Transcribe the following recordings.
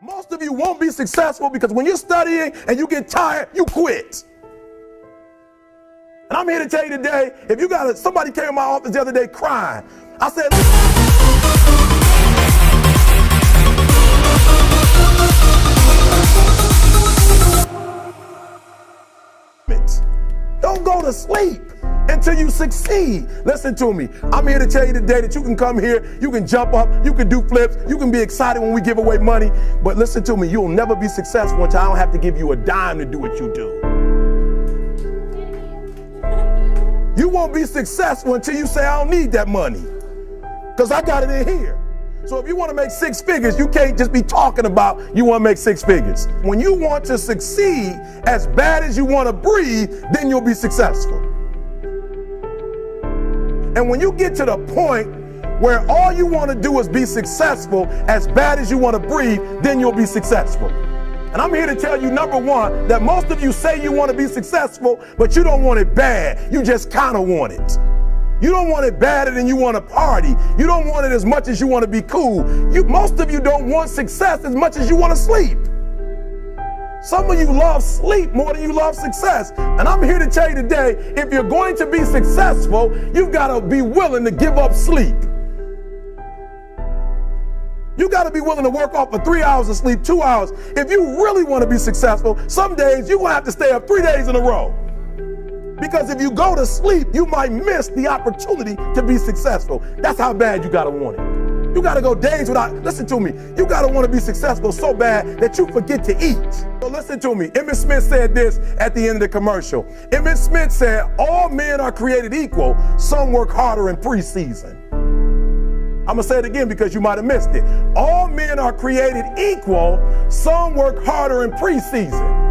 Most of you won't be successful because when you're studying and you get tired, you quit. And I'm here to tell you today, if you got somebody came in my office the other day crying. I said, don't go to sleep until you succeed. Listen to me. I'm here to tell you today that you can come here, you can jump up, you can do flips, you can be excited when we give away money. But listen to me, you'll never be successful until I don't have to give you a dime to do what you do. You won't be successful until you say, I don't need that money, because I got it in here. So if you want to make six figures, you can't just be talking about you want to make six figures. When you want to succeed as bad as you want to breathe, then you'll be successful. And when you get to the point where all you want to do is be successful as bad as you want to breathe, then you'll be successful. And I'm here to tell you, number one, that most of you say you want to be successful, but you don't want it bad. You just kind of want it. You don't want it badder than you want to party. You don't want it as much as you want to be cool. Most of you don't want success as much as you want to sleep. Some of you love sleep more than you love success. And I'm here to tell you today, if you're going to be successful, you've got to be willing to give up sleep. You got to be willing to work off for 3 hours of sleep, 2 hours. If you really want to be successful, some days you're going to have to stay up 3 days in a row. Because if you go to sleep, you might miss the opportunity to be successful. That's how bad you got to want it. You got to go days without, listen to me, you got to want to be successful so bad that you forget to eat. So listen to me. Emmett Smith said this at the end of the commercial. Emmett Smith said, all men are created equal. Some work harder in preseason. I'm going to say it again because you might have missed it. All men are created equal. Some work harder in preseason.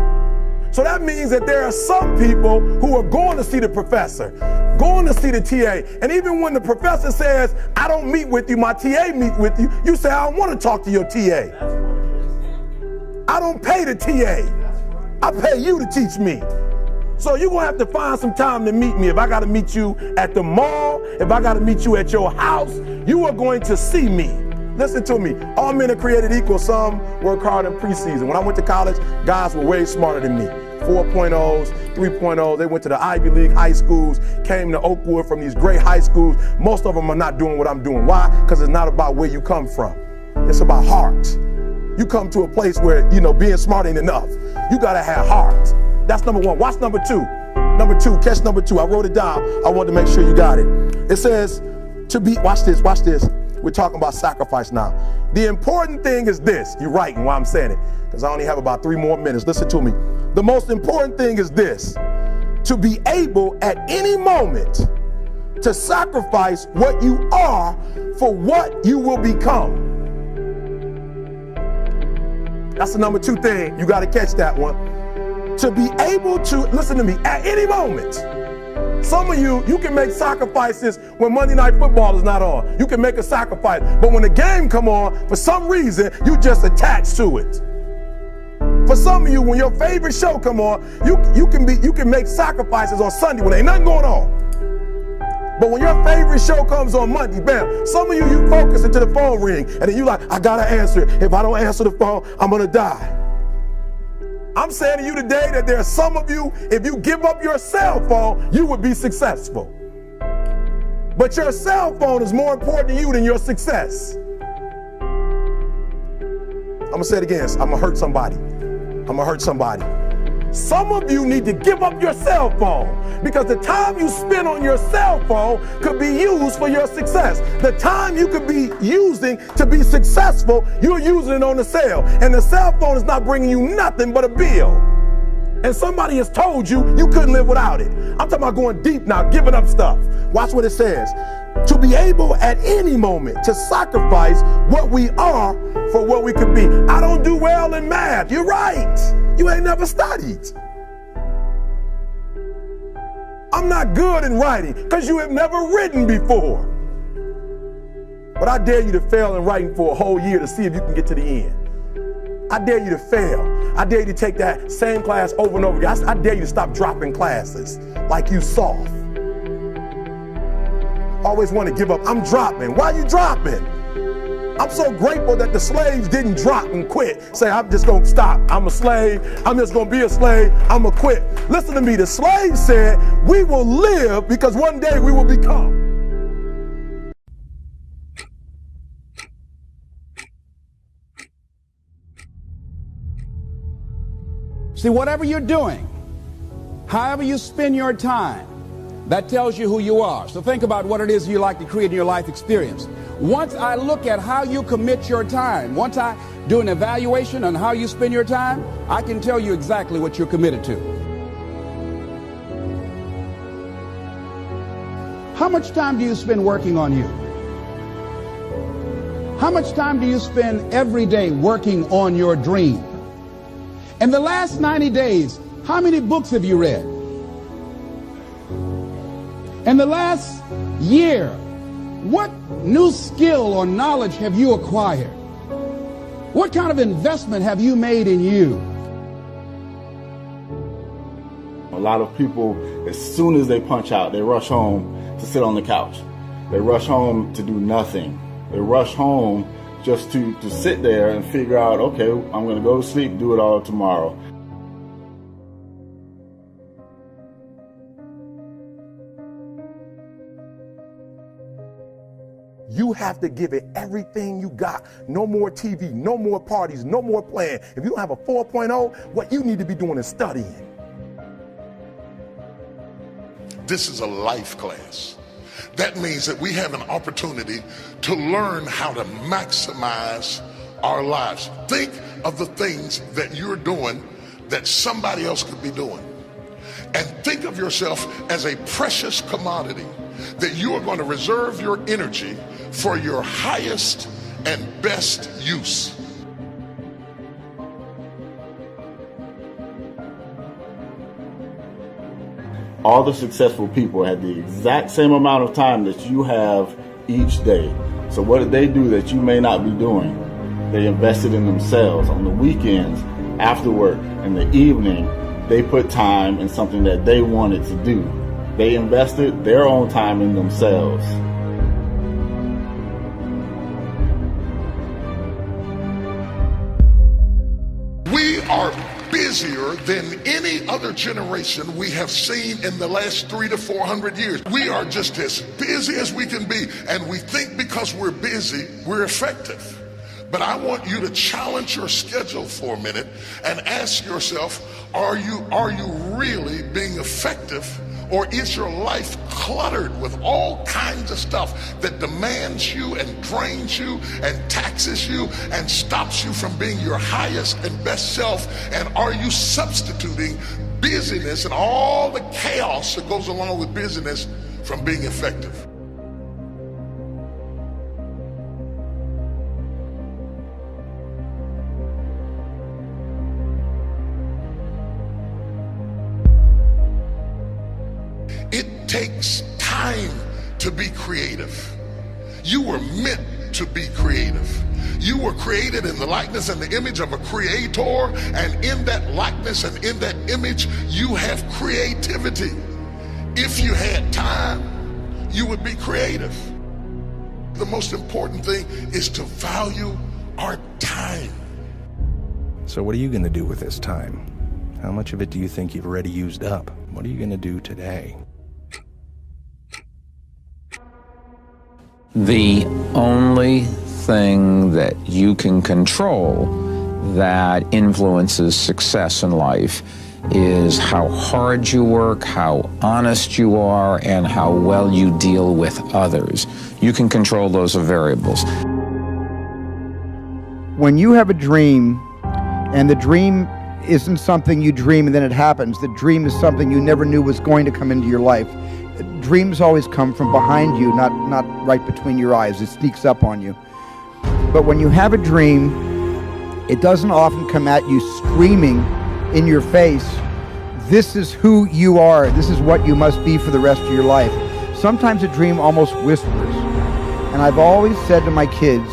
So that means that there are some people who are going to see the professor, going to see the TA. And even when the professor says, I don't meet with you, my TA meet with you, you say, I don't want to talk to your TA. I don't pay the TA. I pay you to teach me. So you're going to have to find some time to meet me. If I got to meet you at the mall, if I got to meet you at your house, you are going to see me. Listen to me. All men are created equal. Some work hard in preseason. When I went to college, guys were way smarter than me. 4.0s, 3.0s. They went to the Ivy League high schools, came to Oakwood from these great high schools. Most of them are not doing what I'm doing. Why? Because it's not about where you come from. It's about heart. You come to a place where, being smart ain't enough. You got to have heart. That's number one. Watch number two. Number two, catch number two. I wrote it down. I wanted to make sure you got it. It says to be, watch this. We're talking about sacrifice now. The important thing is this. You're writing while I'm saying it, because I only have about 3 more minutes. Listen to me. The most important thing is this: to be able at any moment to sacrifice what you are for what you will become. That's the number 2 thing. You got to catch that one. To be able to, listen to me, at any moment. Some of you can make sacrifices when Monday Night Football is not on. You can make a sacrifice. But when the game come on, for some reason, you just attach to it. For some of you, when your favorite show come on, you can make sacrifices on Sunday when ain't nothing going on. But when your favorite show comes on Monday, bam, some of you focus until the phone ring, and then you like, I gotta answer it. If I don't answer the phone, I'm gonna die. I'm saying to you today that there are some of you, if you give up your cell phone, you would be successful. But your cell phone is more important to you than your success. I'm gonna say it again. I'm gonna hurt somebody. Some of you need to give up your cell phone, because the time you spend on your cell phone could be used for your success. The time you could be using to be successful, you're using it on the cell. And the cell phone is not bringing you nothing but a bill. And somebody has told you you couldn't live without it. I'm talking about going deep now, giving up stuff. Watch what it says. To be able at any moment to sacrifice what we are for what we could be. I don't do well in math. You're right. You ain't never studied. I'm not good in writing because you have never written before. But I dare you to fail in writing for a whole year to see if you can get to the end. I dare you to fail. I dare you to take that same class over and over again. I dare you to stop dropping classes like you soft. Always want to give up. I'm dropping. Why are you dropping? I'm so grateful that the slaves didn't drop and quit. Say, I'm just gonna stop. I'm a slave. I'm just gonna be a slave. I'm gonna quit. Listen to me. The slaves said, we will live because one day we will become. See, whatever you're doing, however you spend your time, that tells you who you are. So think about what it is you like to create in your life experience. Once I look at how you commit your time, once I do an evaluation on how you spend your time, I can tell you exactly what you're committed to. How much time do you spend working on you? How much time do you spend every day working on your dream? In the last 90 days, how many books have you read? In the last year, what new skill or knowledge have you acquired? What kind of investment have you made in you? A lot of people, as soon as they punch out, they rush home to sit on the couch. They rush home to do nothing. They rush home just to sit there and figure out, okay, I'm going to go to sleep, do it all tomorrow. You have to give it everything you got. No more TV, no more parties, no more playing. If you don't have a 4.0, what you need to be doing is studying. This is a life class. That means that we have an opportunity to learn how to maximize our lives. Think of the things that you're doing that somebody else could be doing. And think of yourself as a precious commodity that you are going to reserve your energy for your highest and best use. All the successful people had the exact same amount of time that you have each day. So what did they do that you may not be doing? They invested in themselves. On the weekends, after work, in the evening, they put time in something that they wanted to do. They invested their own time in themselves. We are busier than any other generation we have seen in the last 300 to 400 years. We are just as busy as we can be, and we think because we're busy, we're effective. But I want you to challenge your schedule for a minute and ask yourself, are you really being effective? Or is your life cluttered with all kinds of stuff that demands you and drains you and taxes you and stops you from being your highest and best self? And are you substituting busyness and all the chaos that goes along with busyness from being effective? It takes time to be creative. You were meant to be creative. You were created in the likeness and the image of a creator, and in that likeness and in that image, you have creativity. If you had time, you would be creative. The most important thing is to value our time. So what are you going to do with this time? How much of it do you think you've already used up? What are you going to do today? The only thing that you can control that influences success in life is how hard you work, how honest you are, and how well you deal with others. You can control those variables. When you have a dream, and the dream isn't something you dream and then it happens, the dream is something you never knew was going to come into your life. Dreams always come from behind you, not right between your eyes. It sneaks up on you. But when you have a dream, it doesn't often come at you screaming in your face, this is who you are, this is what you must be for the rest of your life. Sometimes a dream almost whispers. And I've always said to my kids,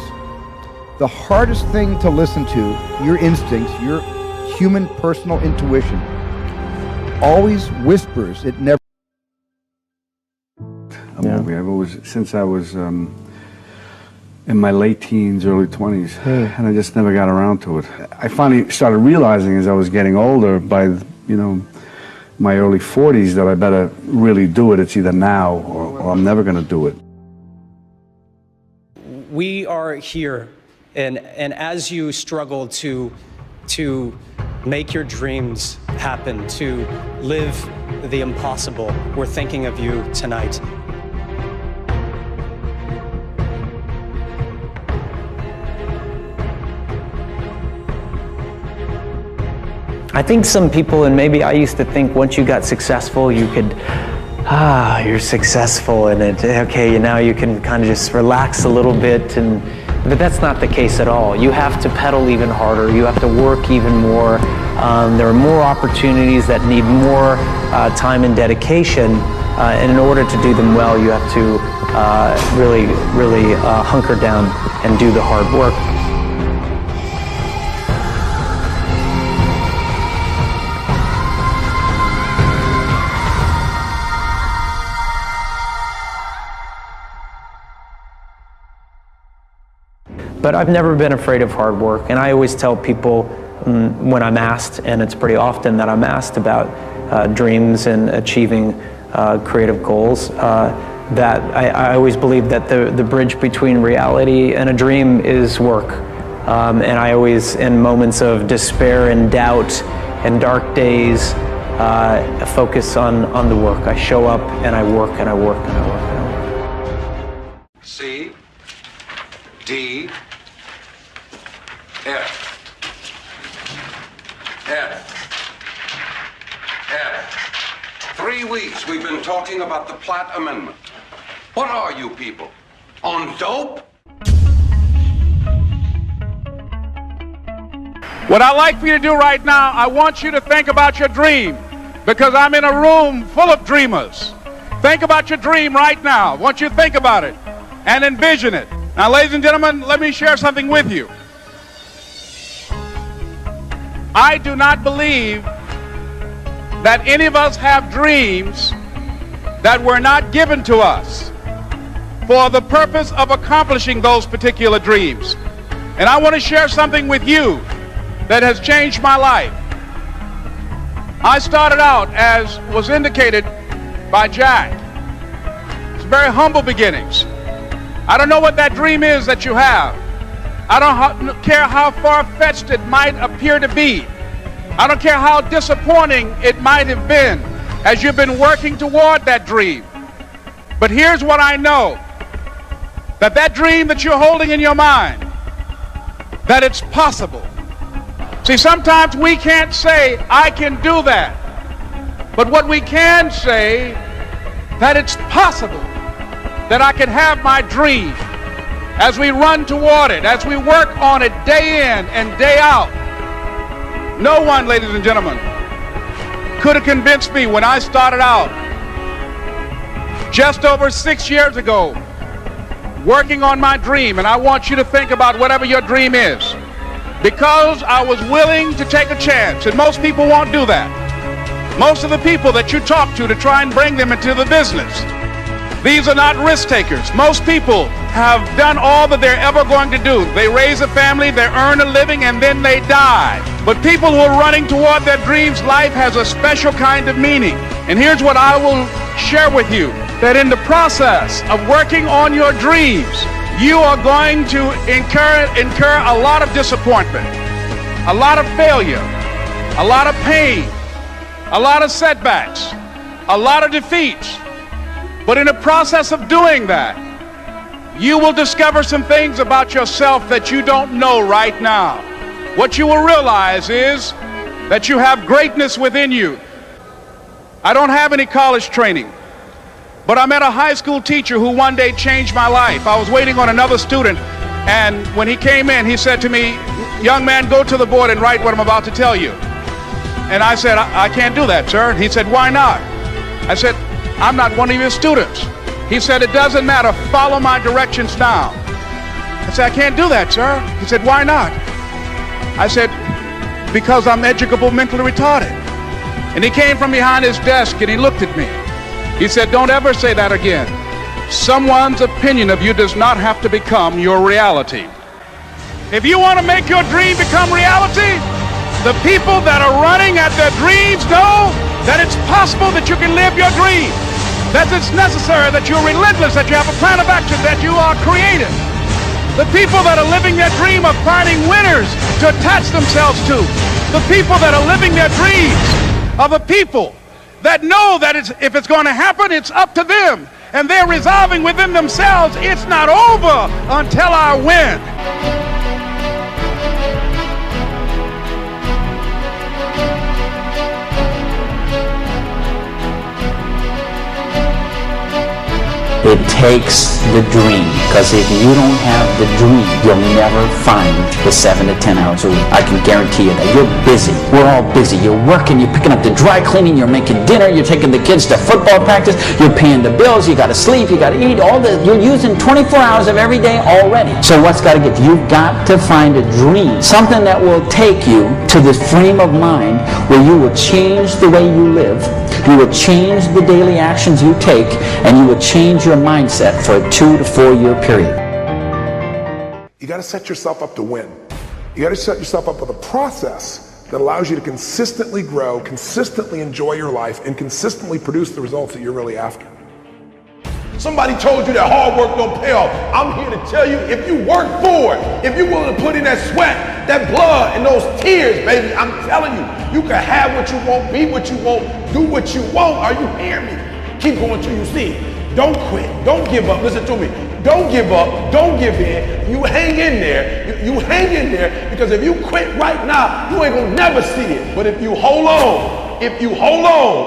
the hardest thing to listen to, your instincts, your human personal intuition, always whispers. It never. I've always, since I was 12 years old, I was in my late teens, early 20s, and I just never got around to it. I finally started realizing as I was getting older, by, you know, my early 40s, that I better really do it. It's either now or I'm never going to do it. We are here, and as you struggle to make your dreams happen, to live the impossible, we're thinking of you tonight. I think some people, and maybe I used to think once you got successful, you could, you're successful and okay, now you can kind of just relax a little bit, but that's not the case at all. You have to pedal even harder, you have to work even more. There are more opportunities that need more time and dedication, and in order to do them well, you have to really hunker down and do the hard work. But I've never been afraid of hard work, and I always tell people when I'm asked, and it's pretty often that I'm asked about dreams and achieving creative goals, that I always believe that the bridge between reality and a dream is work. And I always, in moments of despair and doubt and dark days, focus on the work. I show up and I work and I work and I work and I work. C, D, F. 3 weeks we've been talking about the Platt Amendment. What are you people? On dope? What I'd like for you to do right now, I want you to think about your dream, because I'm in a room full of dreamers. Think about your dream right now. I want you to think about it and envision it. Now, ladies and gentlemen, let me share something with you. I do not believe that any of us have dreams that were not given to us for the purpose of accomplishing those particular dreams. And I want to share something with you that has changed my life. I started out, as was indicated by Jack, it's very humble beginnings. I don't know what that dream is that you have. I don't care how far-fetched it might appear to be. I don't care how disappointing it might have been as you've been working toward that dream. But here's what I know, that dream that you're holding in your mind, that it's possible. See, sometimes we can't say, I can do that. But what we can say, that it's possible that I can have my dream. As we run toward it, as we work on it day in and day out. No one, ladies and gentlemen, could have convinced me when I started out just over 6 years ago working on my dream. And I want you to think about whatever your dream is, because I was willing to take a chance, and most people won't do that. Most of the people that you talk to try and bring them into the business, these are not risk takers. Most people have done all that they're ever going to do. They raise a family, they earn a living, and then they die. But people who are running toward their dreams, life has a special kind of meaning. And here's what I will share with you, that in the process of working on your dreams, you are going to incur a lot of disappointment, a lot of failure, a lot of pain, a lot of setbacks, a lot of defeats. But in the process of doing that, you will discover some things about yourself that you don't know right now. What you will realize is that you have greatness within you. I don't have any college training, but I met a high school teacher who one day changed my life. I was waiting on another student, and when he came in, he said to me, young man, go to the board and write what I'm about to tell you. And I said, I can't do that, sir. He said, why not? I said, I'm not one of your students. He said, it doesn't matter, follow my directions now. I said, I can't do that, sir. He said, why not? I said, because I'm educable mentally retarded. And he came from behind his desk and he looked at me. He said, don't ever say that again. Someone's opinion of you does not have to become your reality. If you want to make your dream become reality, the people that are running at their dreams know that it's possible that you can live your dream, that it's necessary, that you're relentless, that you have a plan of action, that you are creative. The people that are living their dream of finding winners to attach themselves to. The people that are living their dreams are the people that know that if it's going to happen, it's up to them. And they're resolving within themselves, it's not over until I win. It takes the dream, because if you don't have the dream, you'll never find the 7 to 10 hours a week. I can guarantee you that. You're busy. We're all busy. You're working, you're picking up the dry cleaning, you're making dinner, you're taking the kids to football practice, you're paying the bills, you gotta sleep, you gotta eat, you're using 24 hours of every day already. So what's gotta give? You've got to find a dream, something that will take you to this frame of mind where you will change the way you live, you will change the daily actions you take, and you will change your mindset for a 2 to 4 year period. You got to set yourself up to win. You got to set yourself up with a process that allows you to consistently grow, consistently enjoy your life, and consistently produce the results that you're really after. Somebody told you that hard work don't pay off. I'm here to tell you, if you work for it, if you're willing to put in that sweat, that blood, and those tears, baby, I'm telling you, you can have what you want, be what you want, do what you want. Are you hearing me? Keep going till you see it. Don't quit. Don't give up. Listen to me. Don't give up. Don't give in. You hang in there. You hang in there, because if you quit right now, you ain't gonna never see it. But if you hold on,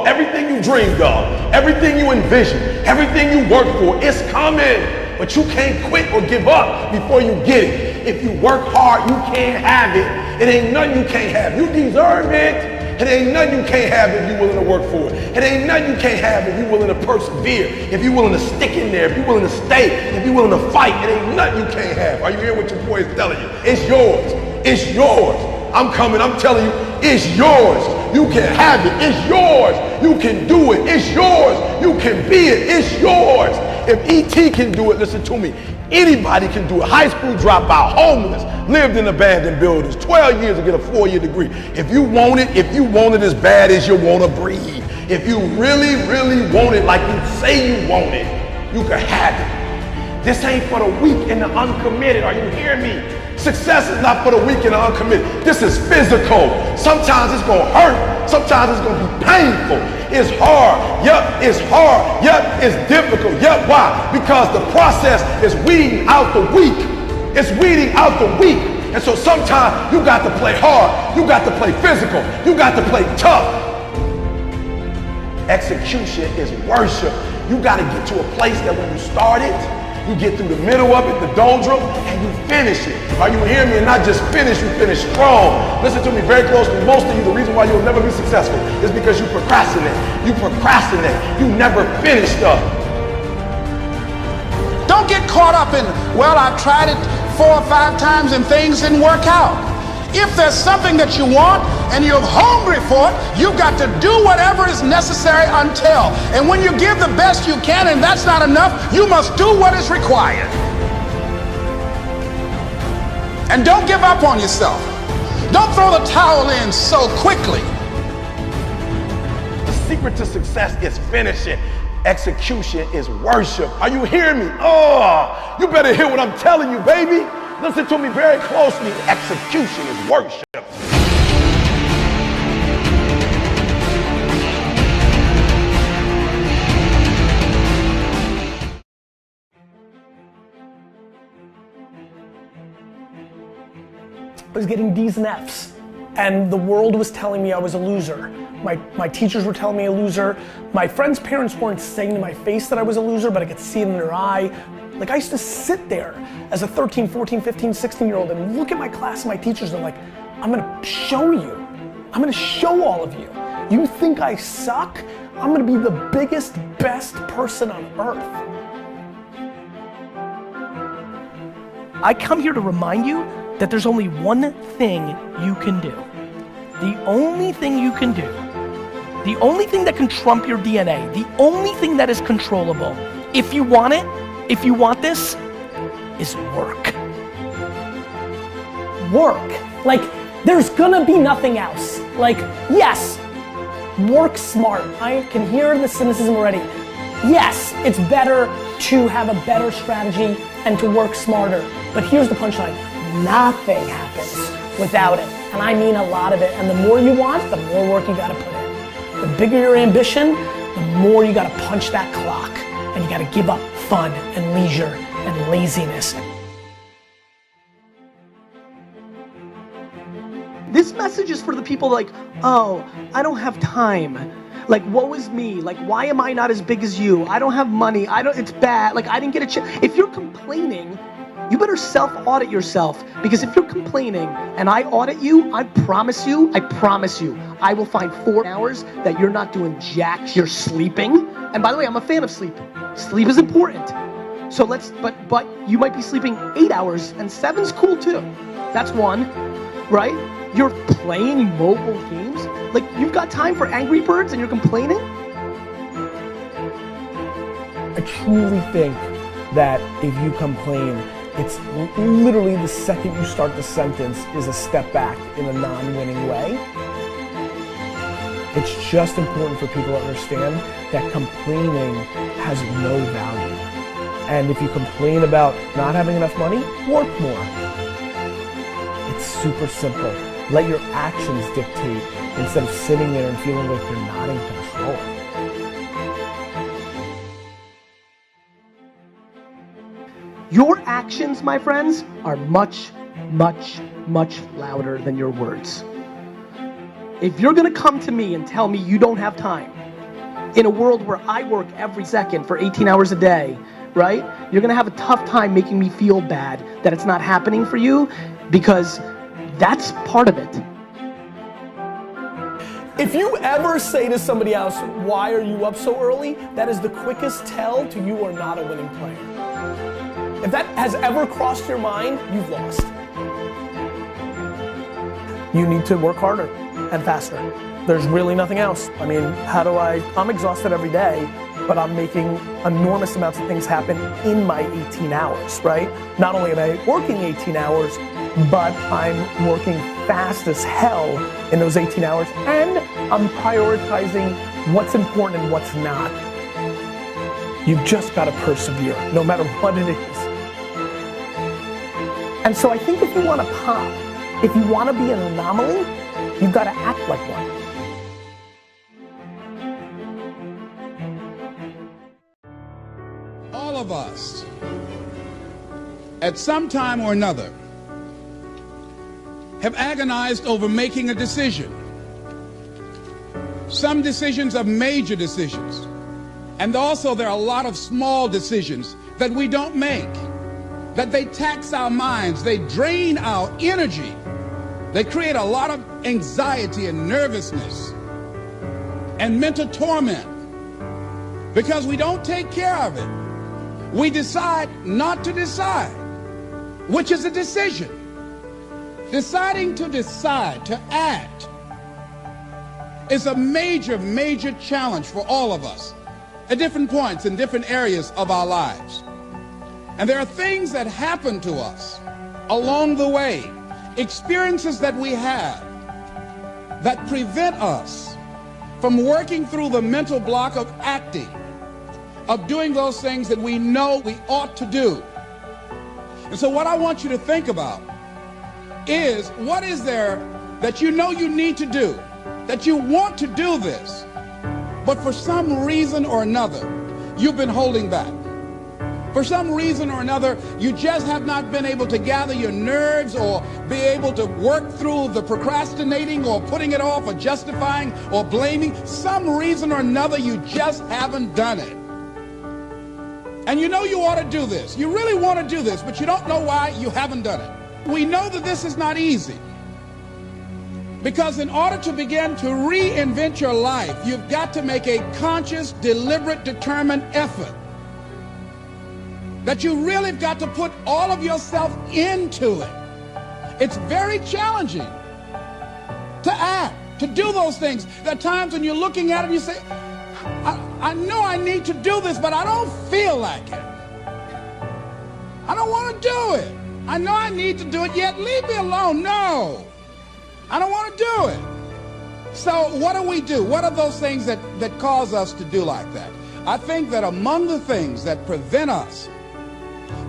everything you dreamed of, everything you envisioned, everything you worked for, it's coming. But you can't quit or give up before you get it. If you work hard, you can't have it. It ain't nothing you can't have. You deserve it. It ain't nothing you can't have if you're willing to work for it. It ain't nothing you can't have if you're willing to persevere, if you're willing to stick in there, if you're willing to stay, if you're willing to fight. It ain't nothing you can't have. Are you hearing what your boy is telling you? It's yours. It's yours. I'm coming. I'm telling you, it's yours. You can have it. It's yours. You can do it. It's yours. You can be it. It's yours. If E.T. can do it, listen to me, anybody can do it. High school dropout, homeless, lived in abandoned buildings, 12 years to get a 4-year degree. If you want it as bad as you want to breathe, if you really, really want it like you say you want it, you can have it. This ain't for the weak and the uncommitted. Are you hearing me? Success is not for the weak and the uncommitted. This is physical. Sometimes it's going to hurt. Sometimes it's going to be painful. It's hard. Yep, it's hard. Yep, it's difficult. Yep, why? Because the process is weeding out the weak. It's weeding out the weak. And so sometimes you got to play hard. You got to play physical. You got to play tough. Execution is worship. You got to get to a place that when you start it, you get through the middle of it, the doldrum, and you finish it. Are you hearing me? And not just finish, you finish strong. Listen to me very closely. Most of you, the reason why you'll never be successful is because you procrastinate. You procrastinate. You never finish stuff. Don't get caught up in, well, I've tried it 4 or 5 times and things didn't work out. If there's something that you want and you're hungry for it, you've got to do whatever is necessary until. And when you give the best you can and that's not enough, you must do what is required. And don't give up on yourself. Don't throw the towel in so quickly. The secret to success is finishing. Execution is worship. Are you hearing me? Oh, you better hear what I'm telling you, baby. Listen to me very closely. Execution is worship. I was getting D's and F's, and the world was telling me I was a loser. My teachers were telling me a loser. My friends' parents weren't saying to my face that I was a loser, but I could see it in their eye. Like, I used to sit there as a 13, 14, 15, 16-year-old and look at my class and my teachers and I'm like, I'm gonna show you. I'm gonna show all of you. You think I suck? I'm gonna be the biggest, best person on earth. I come here to remind you that there's only one thing you can do. The only thing you can do, the only thing that can trump your DNA, the only thing that is controllable if you want it, if you want this, is work. Work. Like, there's gonna be nothing else. Like, yes, work smart. I can hear the cynicism already. Yes, it's better to have a better strategy and to work smarter. But here's the punchline. Nothing happens without it. And I mean a lot of it. And the more you want, the more work you gotta put in. The bigger your ambition, the more you gotta punch that clock. And you gotta give up fun and leisure and laziness. This message is for the people like, oh, I don't have time. Like, woe is me. Like, why am I not as big as you? I don't have money. It's bad. Like, I didn't get a chance. If you're complaining, you better self-audit yourself. Because if you're complaining and I audit you, I promise you, I will find 4 hours that you're not doing jack. You're sleeping. And by the way, I'm a fan of sleep. Sleep is important. So but you might be sleeping 8 hours and 7's cool too. That's one, right? You're playing mobile games? Like, you've got time for Angry Birds and you're complaining? I truly think that if you complain, it's literally the second you start the sentence is a step back in a non-winning way. It's just important for people to understand that complaining has no value. And if you complain about not having enough money, work more. It's super simple. Let your actions dictate instead of sitting there and feeling like you're not in control. Your actions, my friends, are much, much, much louder than your words. If you're gonna come to me and tell me you don't have time, in a world where I work every second for 18 hours a day, right? You're gonna have a tough time making me feel bad that it's not happening for you, because that's part of it. If you ever say to somebody else, why are you up so early? That is the quickest tell to you are not a winning player. If that has ever crossed your mind, you've lost. You need to work harder and faster. There's really nothing else. I mean, I'm exhausted every day, but I'm making enormous amounts of things happen in my 18 hours, right? Not only am I working 18 hours, but I'm working fast as hell in those 18 hours, and I'm prioritizing what's important and what's not. You've just got to persevere, no matter what it is. And so I think if you want to pop, if you want to be an anomaly, you've got to act like one. All of us, at some time or another, have agonized over making a decision. Some decisions are major decisions. And also there are a lot of small decisions that we don't make, that they tax our minds, they drain our energy, they create a lot of anxiety and nervousness and mental torment because we don't take care of it. We decide not to decide, which is a decision. Deciding to decide, to act, is a major, major challenge for all of us at different points in different areas of our lives. And there are things that happen to us along the way, experiences that we have that prevent us from working through the mental block of acting, of doing those things that we know we ought to do. And so what I want you to think about is, what is there that you know you need to do, that you want to do this, but for some reason or another, you've been holding back. For some reason or another, you just have not been able to gather your nerves or be able to work through the procrastinating or putting it off or justifying or blaming. Some reason or another, you just haven't done it. And you know you ought to do this. You really want to do this, but you don't know why you haven't done it. We know that this is not easy, because in order to begin to reinvent your life, you've got to make a conscious, deliberate, determined effort. That you really have got to put all of yourself into it. It's very challenging to act, to do those things. There are times when you're looking at it and you say, I know I need to do this, but I don't feel like it. I don't want to do it. I know I need to do it, yet leave me alone. No, I don't want to do it. So what do we do? What are those things that cause us to do like that? I think that among the things that prevent us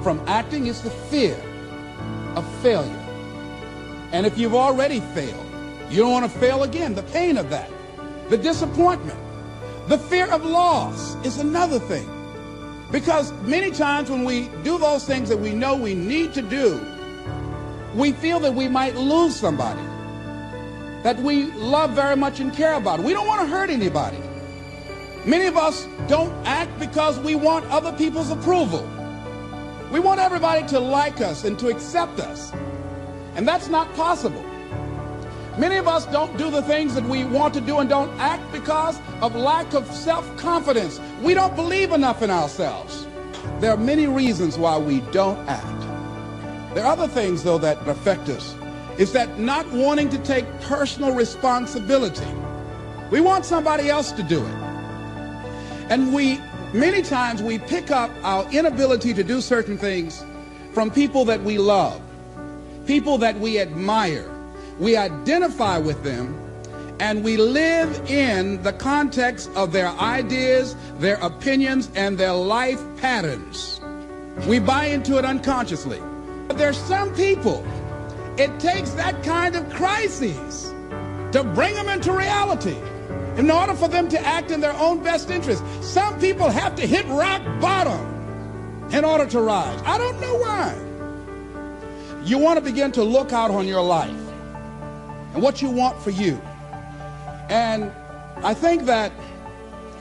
from acting is the fear of failure. And if you've already failed, you don't want to fail again. The pain of that, the disappointment, the fear of loss is another thing. Because many times when we do those things that we know we need to do, we feel that we might lose somebody that we love very much and care about. We don't want to hurt anybody. Many of us don't act because we want other people's approval. We want everybody to like us and to accept us. And that's not possible. Many of us don't do the things that we want to do and don't act because of lack of self-confidence. We don't believe enough in ourselves. There are many reasons why we don't act. There are other things, though, that affect us. Is that not wanting to take personal responsibility. We want somebody else to do it. And many times we pick up our inability to do certain things from people that we love, people that we admire. We identify with them, and we live in the context of their ideas, their opinions, and their life patterns. We buy into it unconsciously. But there's some people, it takes that kind of crises to bring them into reality in order for them to act in their own best interest. Some people have to hit rock bottom in order to rise. I don't know why. You want to begin to look out on your life and what you want for you. And I think that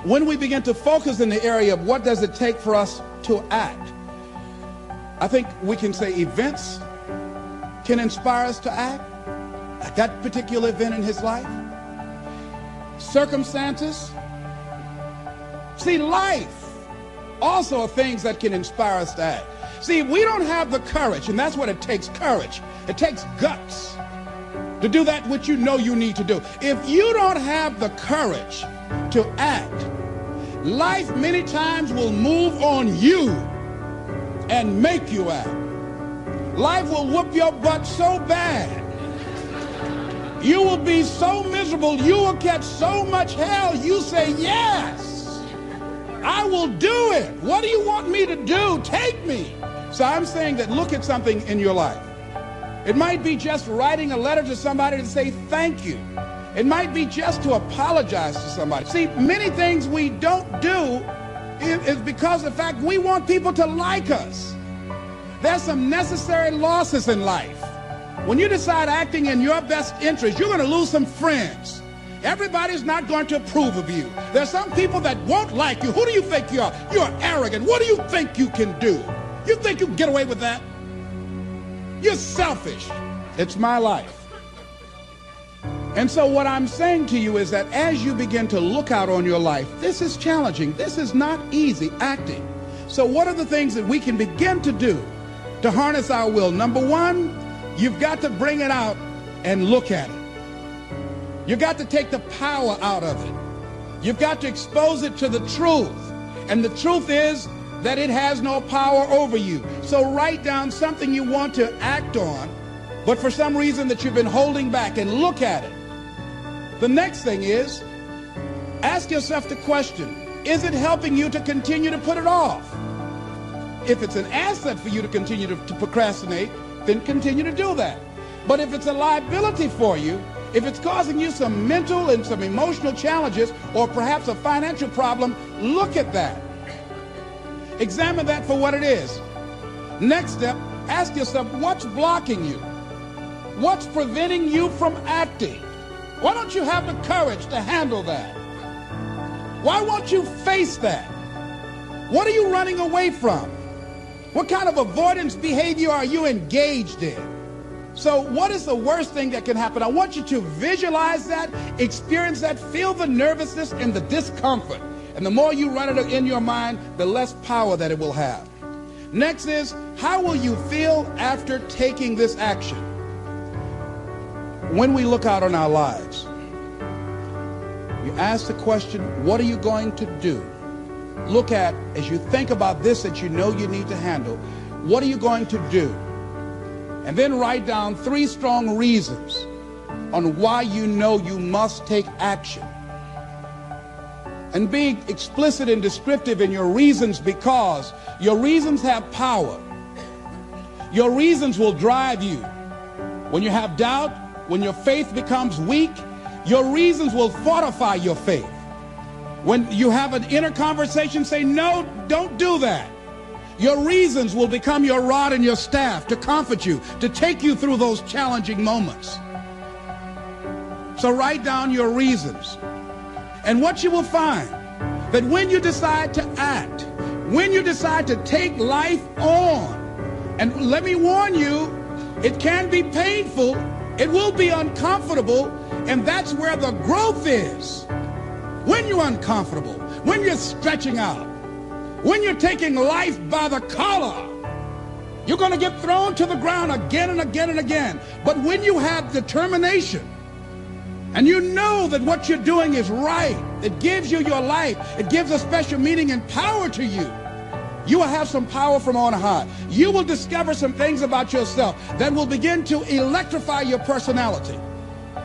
when we begin to focus in the area of what does it take for us to act, I think we can say events can inspire us to act, like that particular event in his life. Circumstances. See, life also are things that can inspire us to act. See, we don't have the courage, and that's what it takes, courage. It takes guts to do that which you know you need to do. If you don't have the courage to act, life many times will move on you and make you act. Life will whoop your butt so bad. You will be so miserable, you will catch so much hell, you say, yes, I will do it. What do you want me to do? Take me. So I'm saying that look at something in your life. It might be just writing a letter to somebody to say thank you. It might be just to apologize to somebody. See, many things we don't do is because of the fact we want people to like us. There's some necessary losses in life. When you decide acting in your best interest, you're going to lose some friends. Everybody's not going to approve of you. There's some people that won't like you. Who do you think you are? You're arrogant. What do you think you can do? You think you can get away with that? You're selfish. It's my life. And so what I'm saying to you is that as you begin to look out on your life, this is challenging. This is not easy acting. So what are the things that we can begin to do to harness our will? Number one, you've got to bring it out and look at it. You've got to take the power out of it. You've got to expose it to the truth. And the truth is that it has no power over you. So write down something you want to act on, but for some reason that you've been holding back, and look at it. The next thing is, ask yourself the question, is it helping you to continue to put it off? If it's an asset for you to continue to procrastinate, then continue to do that. But if it's a liability for you, if it's causing you some mental and some emotional challenges, or perhaps a financial problem, look at that. Examine that for what it is. Next step, ask yourself, what's blocking you? What's preventing you from acting? Why don't you have the courage to handle that? Why won't you face that? What are you running away from? What kind of avoidance behavior are you engaged in? So what is the worst thing that can happen? I want you to visualize that, experience that, feel the nervousness and the discomfort. And the more you run it in your mind, the less power that it will have. Next is, how will you feel after taking this action? When we look out on our lives, you ask the question, what are you going to do? look at, as you think about this that you know you need to handle, what are you going to do? And then write down 3 strong reasons on why you know you must take action. And be explicit and descriptive in your reasons, because your reasons have power. Your reasons will drive you. When you have doubt, when your faith becomes weak, your reasons will fortify your faith. When you have an inner conversation, say, no, don't do that. Your reasons will become your rod and your staff to comfort you, to take you through those challenging moments. So write down your reasons. And what you will find, that when you decide to act, when you decide to take life on, and let me warn you, it can be painful, it will be uncomfortable, and that's where the growth is. When you're uncomfortable, when you're stretching out, when you're taking life by the collar, you're going to get thrown to the ground again and again and again. But when you have determination, and you know that what you're doing is right, it gives you your life, it gives a special meaning and power to you, you will have some power from on high. You will discover some things about yourself that will begin to electrify your personality.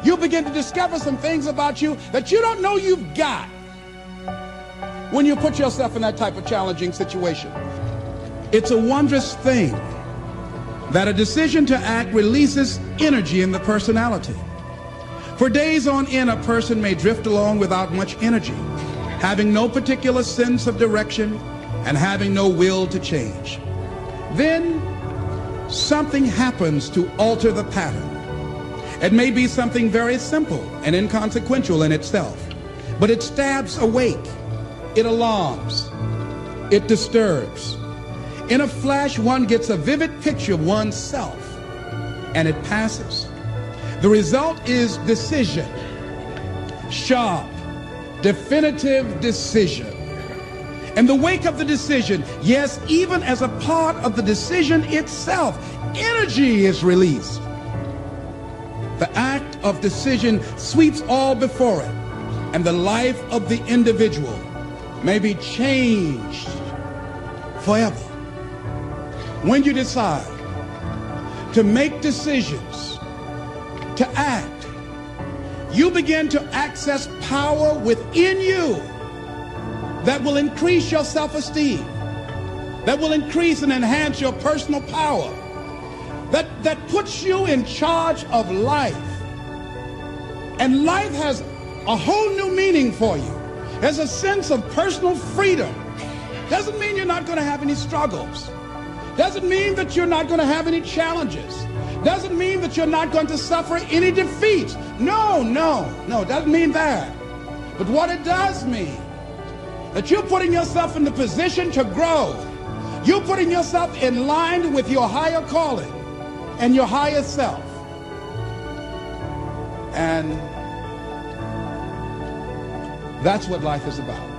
You'll begin to discover some things about you that you don't know you've got when you put yourself in that type of challenging situation. It's a wondrous thing that a decision to act releases energy in the personality. For days on end, a person may drift along without much energy, having no particular sense of direction and having no will to change. Then something happens to alter the pattern. It may be something very simple and inconsequential in itself, but it stabs awake, it alarms, it disturbs. In a flash, one gets a vivid picture of oneself, and it passes. The result is decision, sharp, definitive decision. In the wake of the decision, yes, even as a part of the decision itself, energy is released. The act of decision sweeps all before it, and the life of the individual may be changed forever. When you decide to make decisions, to act, you begin to access power within you that will increase your self-esteem, that will increase and enhance your personal power, that puts you in charge of life. And life has a whole new meaning for you. There's a sense of personal freedom. Doesn't mean you're not going to have any struggles. Doesn't mean that you're not going to have any challenges. Doesn't mean that you're not going to suffer any defeats. No, doesn't mean that. But what it does mean, that you're putting yourself in the position to grow. You're putting yourself in line with your higher calling and your higher self. And that's what life is about.